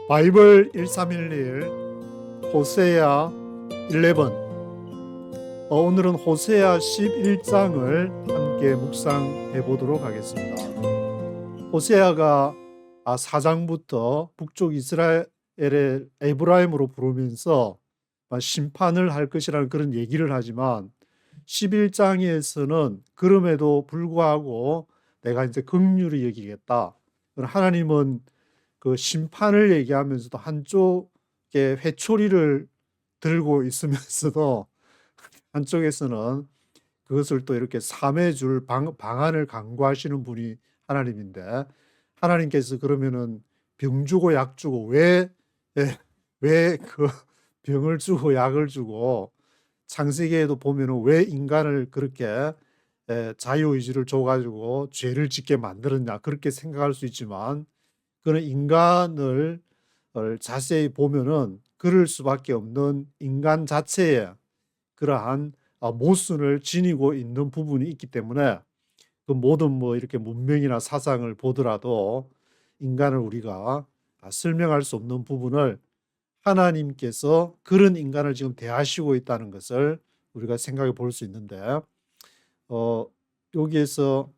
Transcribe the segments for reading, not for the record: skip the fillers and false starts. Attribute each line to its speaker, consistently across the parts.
Speaker 1: 바이블 1311 호세아 11. 오늘은 호세아 11장을 함께 묵상해 보도록 하겠습니다. 호세아가 4장부터 북쪽 이스라엘의 에브라임으로 부르면서 심판을 할 것이라는 그런 얘기를 하지만 11장에서는 그럼에도 불구하고 내가 이제 긍휼히 여기겠다. 하나님은 그 심판을 얘기하면서도 한쪽에 회초리를 들고 있으면서도 한쪽에서는 그것을 또 이렇게 삼해 줄 방안을 강구하시는 분이 하나님인데, 하나님께서 그러면은 병 주고 약 주고 왜 그 병을 주고 약을 주고, 창세기에도 보면은 왜 인간을 그렇게 자유의지를 줘가지고 죄를 짓게 만들었냐, 그렇게 생각할 수 있지만, 그런 인간을 자세히 보면은 그럴 수밖에 없는 인간 자체에 그러한 모순을 지니고 있는 부분이 있기 때문에, 그 모든 이렇게 문명이나 사상을 보더라도 인간을 우리가 설명할 수 없는 부분을 하나님께서 그런 인간을 지금 대하시고 있다는 것을 우리가 생각해 볼 수 있는데, 여기에서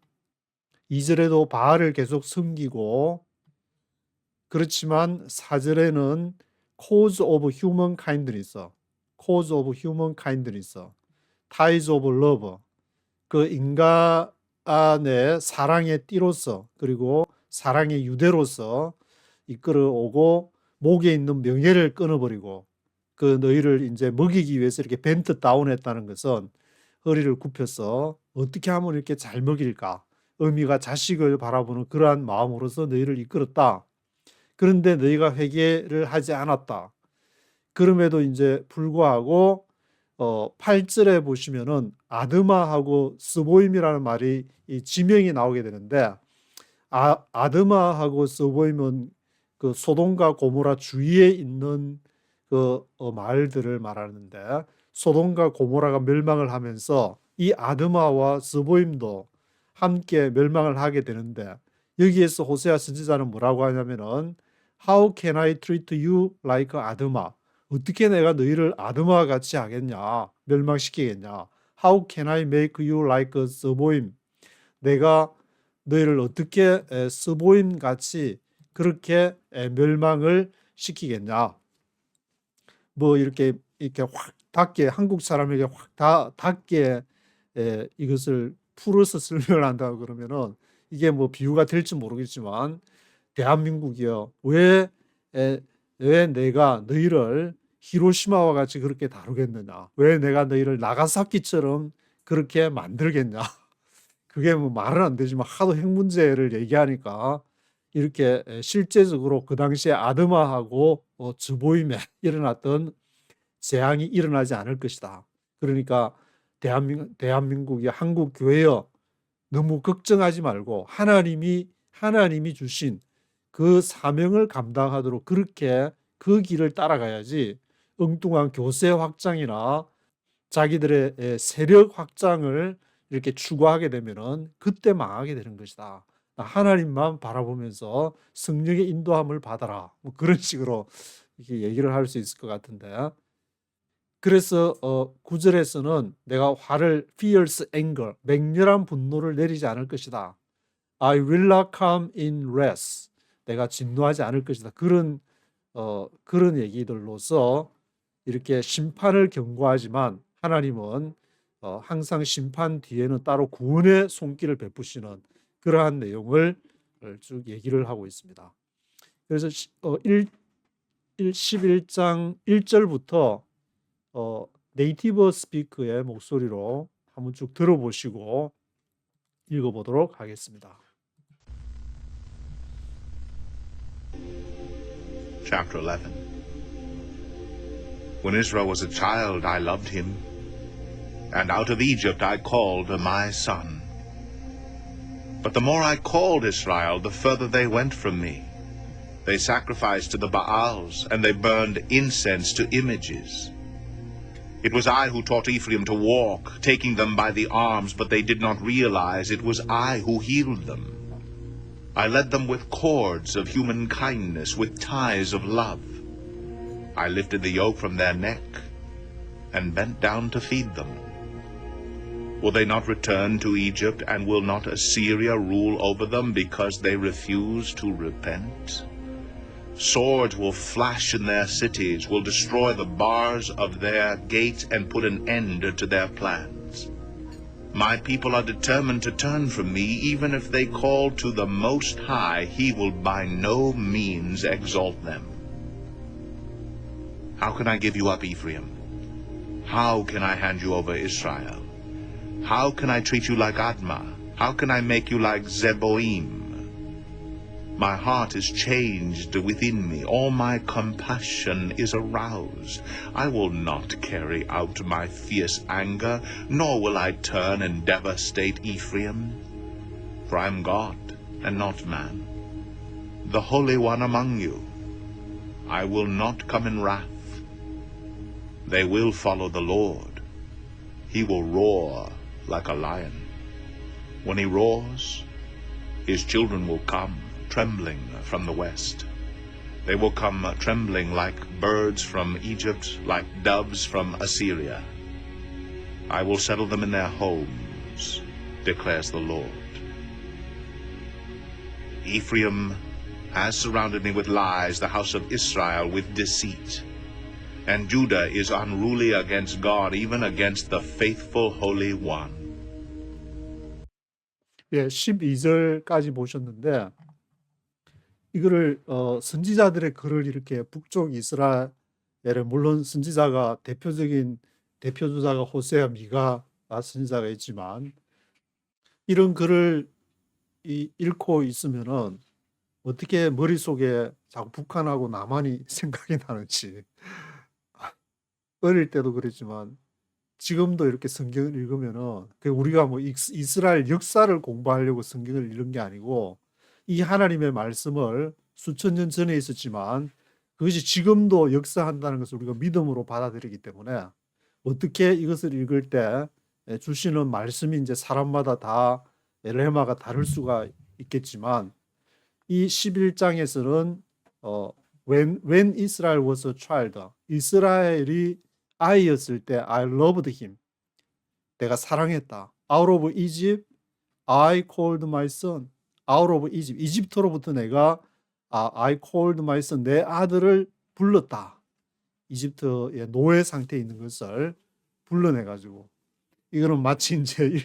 Speaker 1: 2절에도 바알을 계속 섬기고, 그렇지만 4절에는 cause of human kindness, cause of human kindness, ties of love, 그 인간의 사랑의 띠로서, 그리고 사랑의 유대로서 이끌어오고, 목에 있는 명예를 끊어버리고 그 너희를 이제 먹이기 위해서 이렇게 벤트 다운했다는 것은 허리를 굽혀서 어떻게 하면 이렇게 잘 먹일까, 어미가 자식을 바라보는 그러한 마음으로서 너희를 이끌었다. 그런데 너희가 회개를 하지 않았다. 그럼에도 이제 불구하고 8절에 보시면은 아드마하고 스보임이라는 말이 이 지명이 나오게 되는데, 아드마하고 스보임은 그 소돔과 고모라 주위에 있는 그 마을들을 말하는데, 소돔과 고모라가 멸망을 하면서 이 아드마와 스보임도 함께 멸망을 하게 되는데, 여기에서 호세아 선지자는 뭐라고 하냐면은 How can I treat you like 아드마? 어떻게 내가 너희를 아드마와 같이 하겠냐, 멸망시키겠냐. How can I make you like 스보임? 내가 너희를 어떻게 스보임 같이 그렇게 멸망을 시키겠냐. 이렇게 확 닿게, 한국 사람에게 확 닿게 이것을 풀어서 설명을 한다고 그러면은 이게 비유가 될지 모르겠지만, 대한민국이요, 왜 내가 너희를 히로시마와 같이 그렇게 다루겠느냐, 왜 내가 너희를 나가사키처럼 그렇게 만들겠냐. 그게 말은 안 되지만 하도 핵 문제를 얘기하니까 이렇게 실제적으로 그 당시에 아드마하고 즈보임에 일어났던 재앙이 일어나지 않을 것이다. 그러니까 대한민국이 한국 교회여, 너무 걱정하지 말고 하나님이 주신 그 사명을 감당하도록 그렇게 그 길을 따라가야지, 엉뚱한 교세 확장이나 자기들의 세력 확장을 이렇게 추구하게 되면은 그때 망하게 되는 것이다. 하나님만 바라보면서 성령의 인도함을 받아라. 그런 식으로 이렇게 얘기를 할 수 있을 것 같은데, 그래서 9절에서는 내가 화를 fierce anger, 맹렬한 분노를 내리지 않을 것이다. I will not come in wrath, 내가 진노하지 않을 것이다. 그런 얘기들로서 이렇게 심판을 경고하지만, 하나님은 항상 심판 뒤에는 따로 구원의 손길을 베푸시는 그러한 내용을 쭉 얘기를 하고 있습니다. 그래서 11장 1절부터 네이티브 스피커의 목소리로 한번 쭉 들어보시고 읽어보도록 하겠습니다.
Speaker 2: Chapter 11. When Israel was a child, I loved him, and out of Egypt I called my son. But the more I called Israel, the further they went from me. They sacrificed to the Baals, and they burned incense to images. It was I who taught Ephraim to walk, taking them by the arms, but they did not realize it was I who healed them. I led them with cords of human kindness, with ties of love. I lifted the yoke from their neck and bent down to feed them. Will they not return to Egypt, and will not Assyria rule over them because they refuse to repent? Swords will flash in their cities, will destroy the bars of their gates, and put an end to their plans. My people are determined to turn from me. Even if they call to the Most High, he will by no means exalt them. How can I give you up, Ephraim? How can I hand you over, Israel? How can I treat you like Admah? How can I make you like Zeboim? My heart is changed within me. All my compassion is aroused. I will not carry out my fierce anger, nor will I turn and devastate Ephraim. For I am God and not man, the Holy One among you. I will not come in wrath. They will follow the Lord. He will roar like a lion. When he roars, his children will come trembling from the west. They will come trembling like birds from Egypt, like doves from Assyria. I will settle them in their homes, declares the Lord. Ephraim has surrounded me with lies, the house of Israel with deceit. And Judah is unruly against God, even against the faithful Holy One.
Speaker 1: 예, 12절까지 보셨는데 이거를 선지자들의 글을 이렇게 북쪽 이스라엘에, 물론 선지자가 대표적인 대표주자가 호세아, 미가 선지자가 있지만 이런 글을 읽고 있으면은 어떻게 머릿속에 자꾸 북한하고 남한이 생각이 나는지, 어릴 때도 그랬지만 지금도 이렇게 성경을 읽으면은 우리가 뭐 이스라엘 역사를 공부하려고 성경을 읽은 게 아니고 이 하나님의 말씀을 수천 년 전에 있었지만 그것이 지금도 역사한다는 것을 우리가 믿음으로 받아들이기 때문에 어떻게 이것을 읽을 때 주시는 말씀이 이제 사람마다 다 레마가 다를 수가 있겠지만 이 11장에서는 when Israel was a child, 이스라엘이 아이였을 때 I loved him, 내가 사랑했다. Out of Egypt I called my son. Out of Egypt, 이집트로부터 내가 I called my son, 내 아들을 불렀다. 이집트의 노예 상태에 있는 것을 불러내가지고, 이거는 마치 이제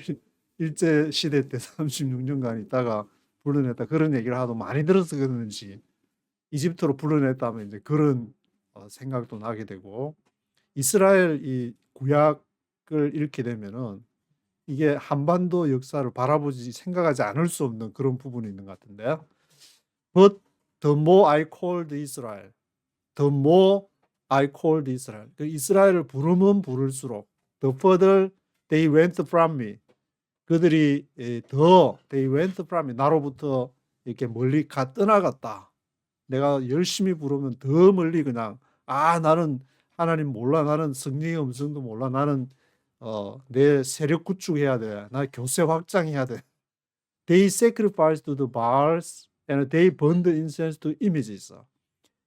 Speaker 1: 일제 시대 때 36년간 있다가 불러냈다 그런 얘기를 하도 많이 들어서 그러는지 이집트로 불러냈다면 이제 그런 생각도 나게 되고, 이스라엘 이 구약을 읽게 되면은 이게 한반도 역사를 바라보지 생각하지 않을 수 없는 그런 부분이 있는 것 같은데, But the more I called Israel, the more I called Israel. 그 이스라엘을 부르면 부를수록 the further they went from me. 그들이 더 they went from me, 나로부터 이렇게 멀리 떠나갔다. 내가 열심히 부르면 더 멀리 그냥 나는 하나님 몰라, 나는 성령의 음성도 몰라, 나는 내 세력 구축해야 돼, 나 교세 확장해야 돼. They sacrificed to the Baals and they burned incense to images.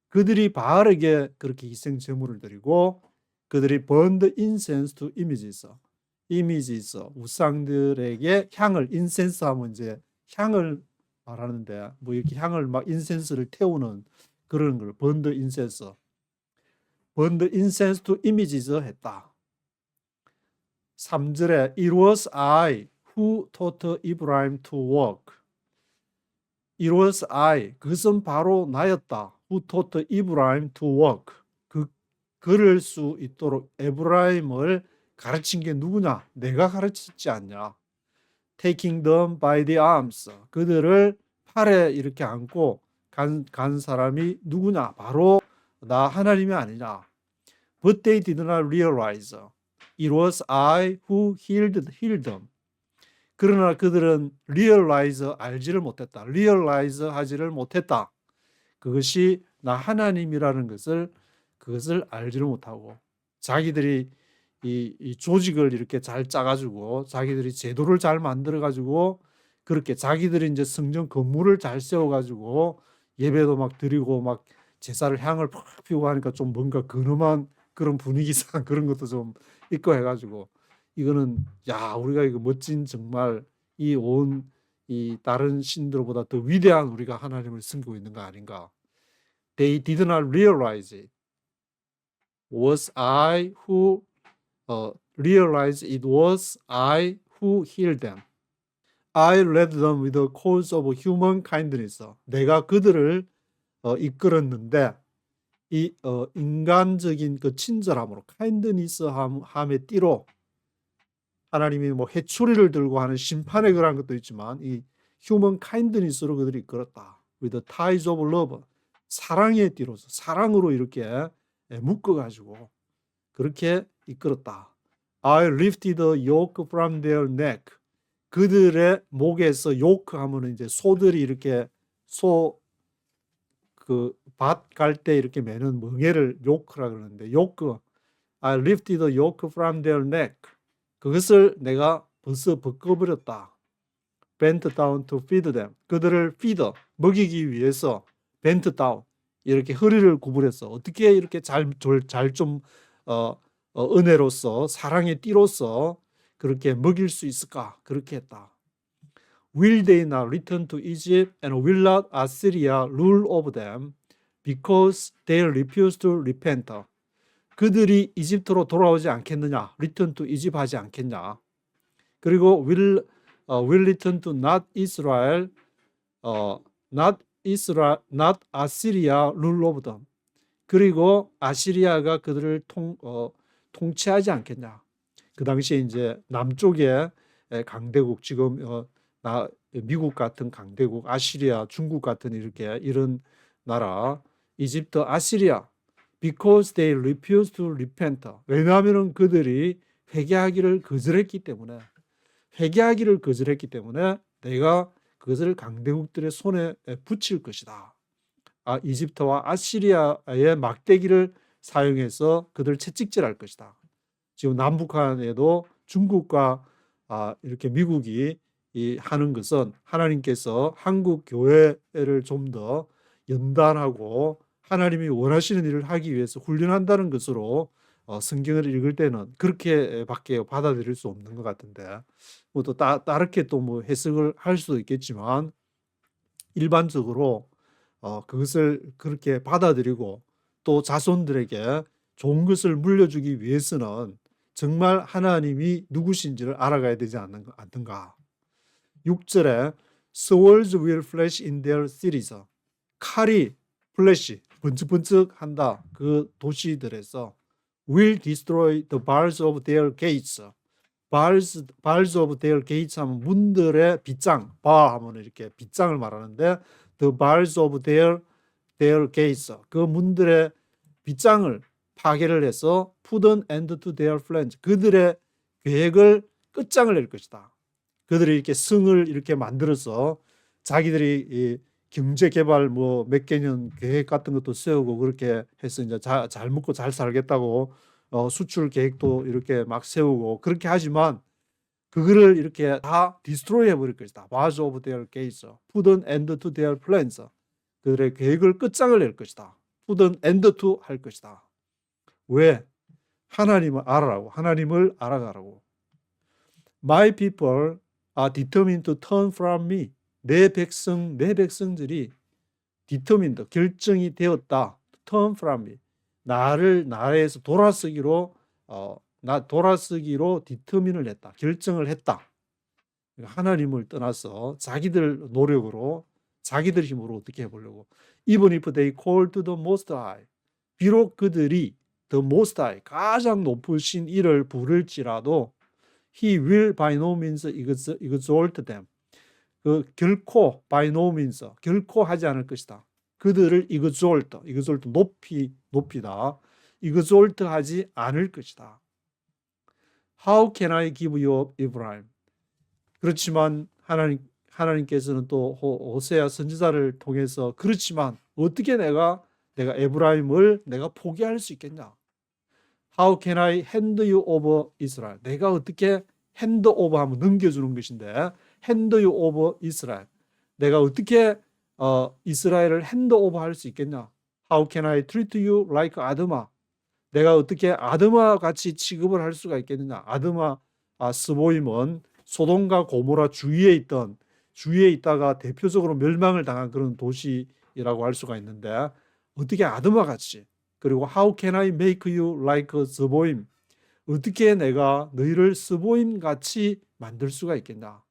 Speaker 1: 그들이 바알에게 그렇게 희생 제물을 드리고 그들이 burned incense to images. images, 우상들에게 향을, 인센스 하면 이제 향을 말하는데 뭐 이렇게 향을 막 인센스를 태우는 그런 걸 burned incense. burned incense to images 했다. 3절에 It was I who taught Abraham to walk. It was I, 그것은 바로 나였다. Who taught Abraham to walk. 걸을 수 있도록 에브라임을 가르친 게 누구냐? 내가 가르치지 않냐? Taking them by the arms. 그들을 팔에 이렇게 안고 간 사람이 누구냐? 바로 나 하나님이 아니냐? But they did not realize. It was I who healed them. 그러나 그들은 realize, 알지를 못했다. realize 하지를 못했다. 그것이 나 하나님이라는 그것을 알지를 못하고 자기들이 이 조직을 이렇게 잘 짜가지고 자기들이 제도를 잘 만들어가지고 그렇게 자기들이 이제 성전 건물을 잘 세워가지고 예배도 막 드리고 막 제사를 향을 팍 피우고 하니까 좀 뭔가 근엄한 그런 분위기상 그런 것도 좀 있고 해가지고 이거는 야 우리가 이거 멋진 정말 이 다른 신들보다 더 위대한 우리가 하나님을 섬기고 있는 거 아닌가. They did not realize it. Was I who realized it was I who healed them. I led them with the cause of human kindness. 내가 그들을 이끌었는데 이 인간적인 그 친절함으로 kindness함의 띠로 하나님이 뭐 해초리를 들고 하는 심판에 그런 것도 있지만 이 human kindness로 그들이 이끌었다. With the ties of love. 사랑의 띠로서 사랑으로 이렇게 묶어가지고 그렇게 이끌었다. I lifted the yoke from their neck. 그들의 목에서 요크 하면은 이제 소들이 이렇게 그 밭 갈 때 이렇게 매는 멍에를 요크라 그러는데 요크 I lifted the yoke from their neck. 그것을 내가 벌써 벗겨버렸다. Bent down to feed them. 그들을 feed 먹이기 위해서 bent down 이렇게 허리를 구부렸어. 어떻게 이렇게 잘 좀 은혜로서 사랑의 띠로서 그렇게 먹일 수 있을까? 그렇게 했다. Will they not return to Egypt and will not Assyria rule over them because they refuse to repent? 그들이 이집트로 돌아오지 않겠느냐? Return to Egypt 하지 않겠냐? 그리고 will return to not Israel, not Assyria rule over them. 그리고 아시리아가 그들을 통치하지 않겠냐? 그 당시에 이제 남쪽에 강대국 지금 미국 같은 강대국, 아시리아, 중국 같은 이런 나라, 이집트, 아시리아, because they refused to repent. 왜냐하면 그들이 회개하기를 거절했기 때문에 내가 그것을 강대국들의 손에 붙일 것이다. 이집트와 아시리아의 막대기를 사용해서 그들 채찍질할 것이다. 지금 남북한에도 중국과 이렇게 미국이 하는 것은 하나님께서 한국 교회를 좀 더 연단하고 하나님이 원하시는 일을 하기 위해서 훈련한다는 것으로 성경을 읽을 때는 그렇게밖에 받아들일 수 없는 것 같은데 뭐 또 다르게 또 뭐 해석을 할 수도 있겠지만 일반적으로 그것을 그렇게 받아들이고 또 자손들에게 좋은 것을 물려주기 위해서는 정말 하나님이 누구신지를 알아가야 되지 않는가. 6절에 Swords will flash in their cities. 칼이 플래시 번쩍번쩍한다. 그 도시들에서 will destroy the bars of their gates. bars of their gates 하면 문들의 빗장, bar 하면 이렇게 빗장을 말하는데 the bars of their gates. 그 문들의 빗장을 파괴를 해서 put an end to their plans. 그들의 계획을 끝장을 낼 것이다. 그들이 이렇게 성을 이렇게 만들어서 자기들이 이 경제 개발 뭐 몇 개년 계획 같은 것도 세우고 그렇게 해서 이제 잘 먹고 잘 살겠다고 수출 계획도 이렇게 막 세우고 그렇게 하지만 그거를 이렇게 다 디스트로이 해버릴 것이다. bars of their gates. put an end to their plans. 그들의 계획을 끝장을 낼 것이다. put an end to 할 것이다. 왜? 하나님을 알아라고. 하나님을 알아가라고. My people are determined to turn from me. 내 백성들이 determined, 결정이 되었다. turn from me. 나에서 돌아서기로 determine을 했다. 결정을 했다. 하나님을 떠나서 자기들 노력으로 자기들 힘으로 어떻게 해보려고. Even if they call to the Most High. 비록 그들이 the Most High, 가장 높으신 이를 부를지라도 He will by no means exalt them. 결코 by no means, 결코 하지 않을 것이다. 그들을 exalt 높이다. exalt 하지 않을 것이다. How can I give you up, Ephraim? 그렇지만 하나님께서는 또 호세아 선지자를 통해서 그렇지만 어떻게 내가 에브라임을 내가 포기할 수 있겠냐? How can I hand you over Israel? 내가 어떻게 hand over 하면 넘겨주는 것인데 hand you over Israel. 내가 어떻게 이스라엘을 hand over 할 수 있겠냐? How can I treat you like 아드마? 내가 어떻게 아드마 같이 취급을 할 수가 있겠느냐? 아드마 스보임은 소돔과 고모라 주위에 있다가 대표적으로 멸망을 당한 그런 도시라고 할 수가 있는데 어떻게 아드마 같이, 그리고 How can I make you like 스보임? 어떻게 내가 너희를 스보임 같이 만들 수가 있겠냐?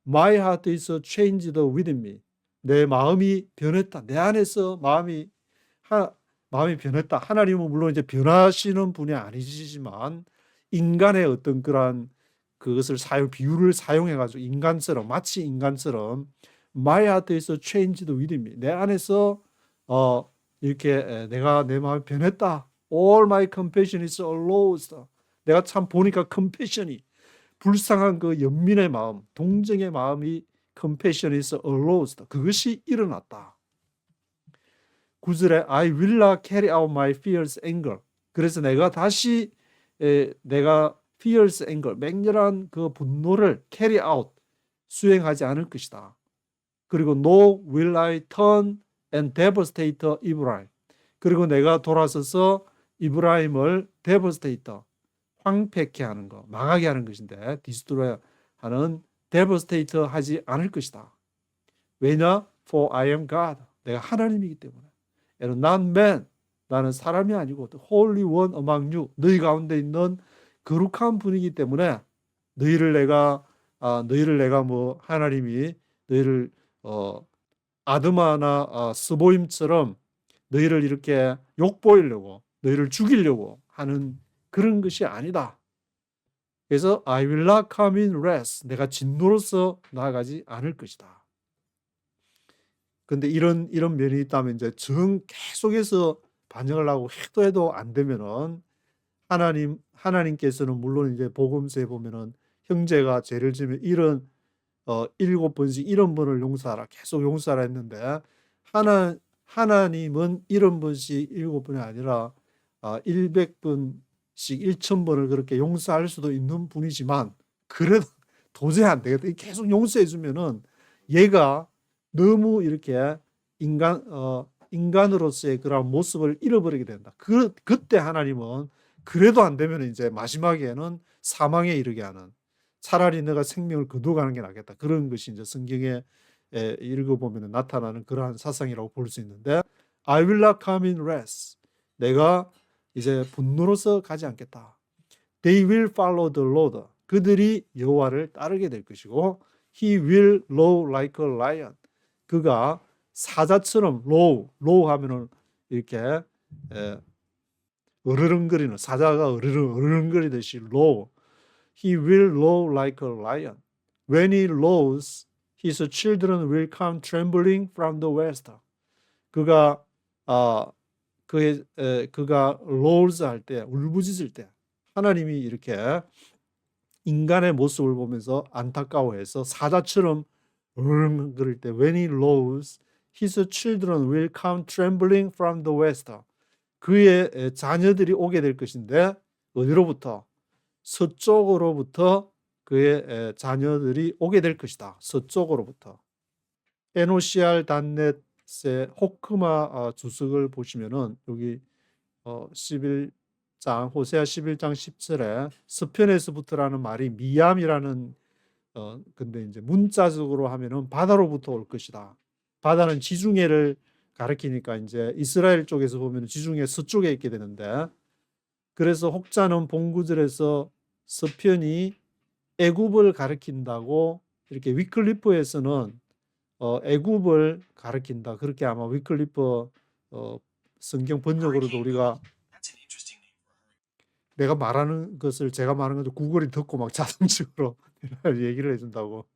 Speaker 1: My heart is changed within me. 내 마음이 변했다. 내 안에서 마음이 변했다. 하나님은 물론 이제 변하시는 분이 아니시지만 인간의 어떤 그러한 그것을 비유를 사용해 가지고 마치 인간처럼 My heart is changed within me. 내 안에서 이렇게 내가 내 마음이 변했다. All my compassion is aroused. 내가 참 보니까 compassion이 불쌍한 그 연민의 마음, 동정의 마음이 compassion is aroused. 그것이 일어났다. 9절에 I will not carry out my fierce anger. 그래서 내가 다시 내가 fierce anger, 맹렬한 그 분노를 carry out, 수행하지 않을 것이다. 그리고 no will I turn and devastate Ephraim. 그리고 내가 돌아서서 이브라임을 devastate, 황폐케 하는 거, 망하게 하는 것인데 디스트로이 하는 devastate 하지 않을 것이다. 왜냐? For I am God. 내가 하나님이기 때문에. And not man. 나는 사람이 아니고 the holy one among you. 너희 가운데 있는 거룩한 분이기 때문에 너희를 내가 뭐 하나님이 너희를 아드마나 스보임처럼 너희를 이렇게 욕보이려고 너희를 죽이려고 하는 그런 것이 아니다. 그래서 I will not come in wrath. 내가 진노로서 나아가지 않을 것이다. 근데 이런 면이 있다면 이제 계속해서 반영을 하고 해도 안 되면은 하나님께서는 물론 이제 복음서에 보면은 형제가 죄를 지으면 7번씩 70번을 용서하라, 계속 용서하라 했는데 하나님은 70번씩 7번이 아니라 100번씩 1000번을 그렇게 용서할 수도 있는 분이지만 그래도 도저히 안 되겠다. 계속 용서해 주면은 얘가 너무 이렇게 인간으로서의 그런 모습을 잃어버리게 된다. 그때 하나님은 그래도 안 되면 이제 마지막에는 사망에 이르게 하는, 차라리 내가 생명을 거두어가는 게 낫겠다. 그런 것이 이제 성경에 읽어보면 나타나는 그러한 사상이라고 볼 수 있는데 I will not come in wrath. 내가 이제 분노로서 가지 않겠다. They will follow the Lord. 그들이 여호와를 따르게 될 것이고 He will roar like a lion. 그가 사자처럼 roar 하면은 이렇게 으르렁거리는, 사자가 으르렁거리듯이 roar. He will roar like a lion. When he roars, his children will come trembling from the west. 그가 roars 할 때, 울부짖을 때 하나님이 이렇게 인간의 모습을 보면서 안타까워해서 사자처럼 으르렁거릴 때 when he roars, his children will come trembling from the west. 그의 자녀들이 오게 될 것인데 어디로부터? 서쪽으로부터 그의 자녀들이 오게 될 것이다. 서쪽으로부터. NOCR 단넷의 호크마 주석을 보시면은 여기 11장 호세아 11장 10절에 서편에서부터라는 말이 미암이라는 근데 이제 문자적으로 하면은 바다로부터 올 것이다. 바다는 지중해를 가리키니까 이제 이스라엘 쪽에서 보면 지중해 서쪽에 있게 되는데, 그래서 혹자는 본구절에서 서편이 애굽을 가리킨다고 이렇게 위클리프에서는 애굽을 가리킨다. 그렇게 아마 위클리프 성경 번역으로도 우리가 내가 말하는 것을 제가 말하는 것을 구글이 듣고 막 자동적으로 얘기를 해준다고.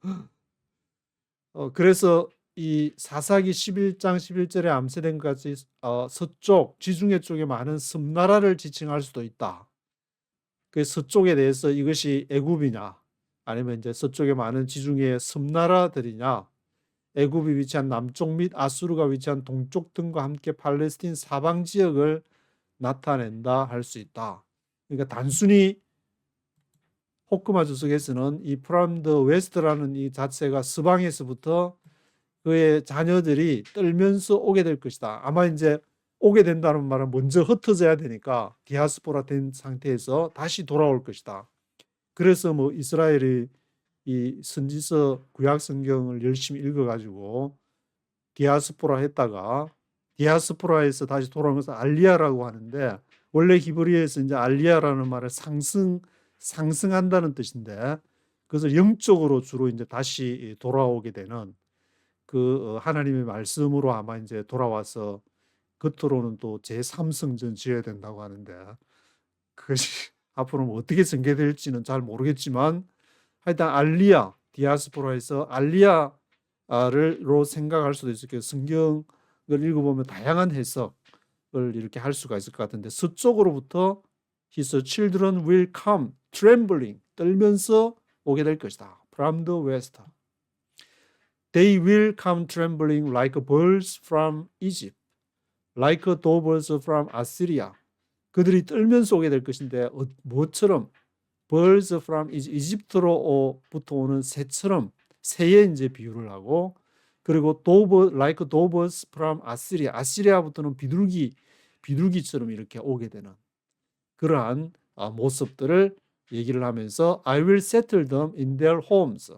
Speaker 1: 그래서 이 사사기 11장 11절에 암시된 것 같이 서쪽 지중해 쪽에 많은 섬나라를 지칭할 수도 있다. 그 서쪽에 대해서 이것이 애굽이냐 아니면 이제 서쪽에 많은 지중해의 섬나라들이냐, 애굽이 위치한 남쪽 및 아수르가 위치한 동쪽 등과 함께 팔레스틴 사방 지역을 나타낸다 할 수 있다. 그러니까 단순히 호크마 주석에서는 이 from the west라는 이 자체가 서방에서부터 그의 자녀들이 떨면서 오게 될 것이다. 아마 이제 오게 된다는 말은 먼저 흩어져야 되니까 디아스포라 된 상태에서 다시 돌아올 것이다. 그래서 뭐 이스라엘이 이 선지서 구약 성경을 열심히 읽어가지고 디아스포라 했다가 디아스포라에서 다시 돌아온 것을 알리아라고 하는데, 원래 히브리어에서 이제 알리아라는 말은 상승한다는 뜻인데, 그래서 영적으로 주로 이제 다시 돌아오게 되는 그 하나님의 말씀으로 아마 이제 돌아와서 겉으로는 또 제3성전 지어야 된다고 하는데, 그것이 앞으로 뭐 어떻게 전개될지는 잘 모르겠지만 하여튼 알리아, 디아스포라에서 알리아로 생각할 수도 있을 거예요. 성경을 읽어보면 다양한 해석을 이렇게 할 수가 있을 것 같은데, 서쪽으로부터 His children will come trembling, 떨면서 오게 될 것이다. From the west. They will come trembling like birds from Egypt, like doves from Assyria. 그들이 떨면서 오게 될 것인데 뭐처럼? birds from 이집트로부터 오는 새처럼, 새에 이제 비유를 하고, 그리고 like doves from Assyria, 아시리아부터는 비둘기처럼 이렇게 오게 되는 그러한 모습들을 얘기를 하면서 I will settle them in their homes.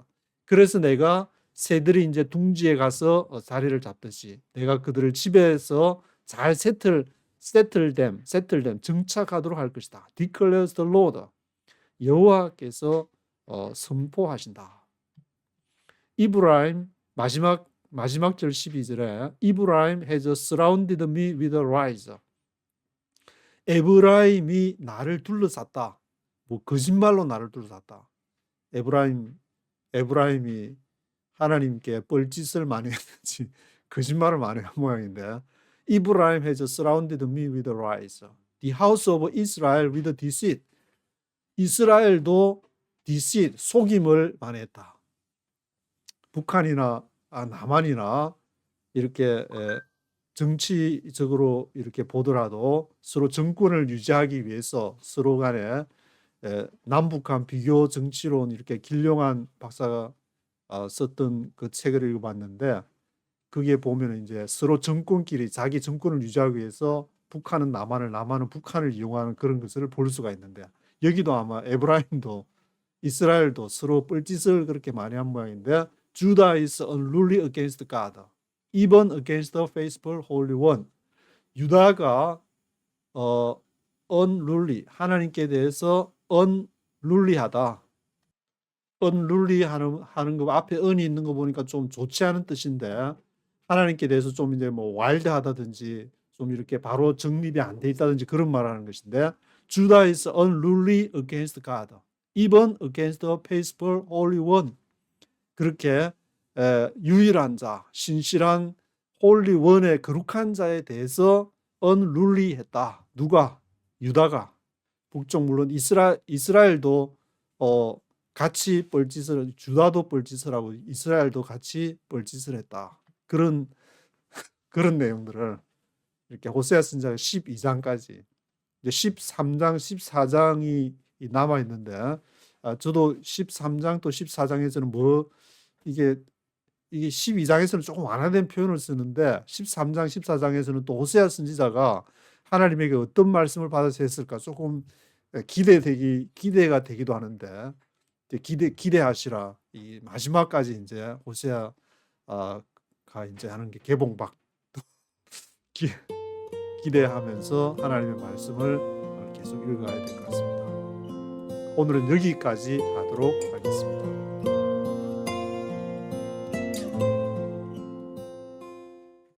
Speaker 1: 그래서 내가 새들이 이제 둥지에 가서 자리를 잡듯이 내가 그들을 집에서 잘 settle them 정착하도록 할 것이다. declares the Lord. 여호와께서 선포하신다. 이브라임 마지막 절 12절에 이브라임 has surrounded me with a rise. 에브라임이 나를 둘러쌌다. 뭐 거짓말로 나를 둘러쌌다. 에브라임이 하나님께 뻘짓을 많이 했는지 거짓말을 많이 한 모양인데, 이브라임 has surrounded me with a rise. The house of Israel with deceit. 이스라엘도 deceit, 속임을 많이 했다. 북한이나 남한이나 이렇게 정치적으로 이렇게 보더라도 서로 정권을 유지하기 위해서 서로 간에 남북한 비교 정치론, 이렇게 길룡한 박사가 썼던 그 책을 읽어봤는데, 그게 보면 이제 서로 정권끼리 자기 정권을 유지하기 위해서 북한은 남한을, 남한은 북한을 이용하는 그런 것을 볼 수가 있는데, 여기도 아마 에브라임도 이스라엘도 서로 뻘짓을 그렇게 많이 한 모양인데, Judah is unruly against God, even against the faithful Holy One. 유다가 unruly, 하나님께 대해서 unruly하다. unruly 하는 거 앞에 un이 있는 거 보니까 좀 좋지 않은 뜻인데, 하나님께 대해서 좀 이제 뭐 와일드하다든지 좀 이렇게 바로 정립이 안 돼 있다든지 그런 말하는 것인데, Judah is unruly against God, even against the faithful Holy One. 그렇게 유일한 자, 신실한 홀리 원의 거룩한 자에 대해서 unruly했다. 누가? 유다가. 북쪽 물론 이스라엘도 같이 뻘짓을, 주다도 뻘짓을 하고 이스라엘도 같이 뻘짓을 했다. 그런 내용들을 이렇게 호세아 선지자 12장까지, 이제 13장, 14장이 남아 있는데, 저도 13장 또 14장에서는 이게 12장에서는 조금 완화된 표현을 쓰는데 13장, 14장에서는 또 호세아 선지자가 하나님에게 어떤 말씀을 받아서 했을까 조금 기대가 되기도 하는데, 기대하시라. 이 마지막까지 이제 호세아가 이제 하는 게 개봉박 기대하면서 하나님의 말씀을 계속 읽어야 될 것 같습니다. 오늘은 여기까지 하도록 하겠습니다.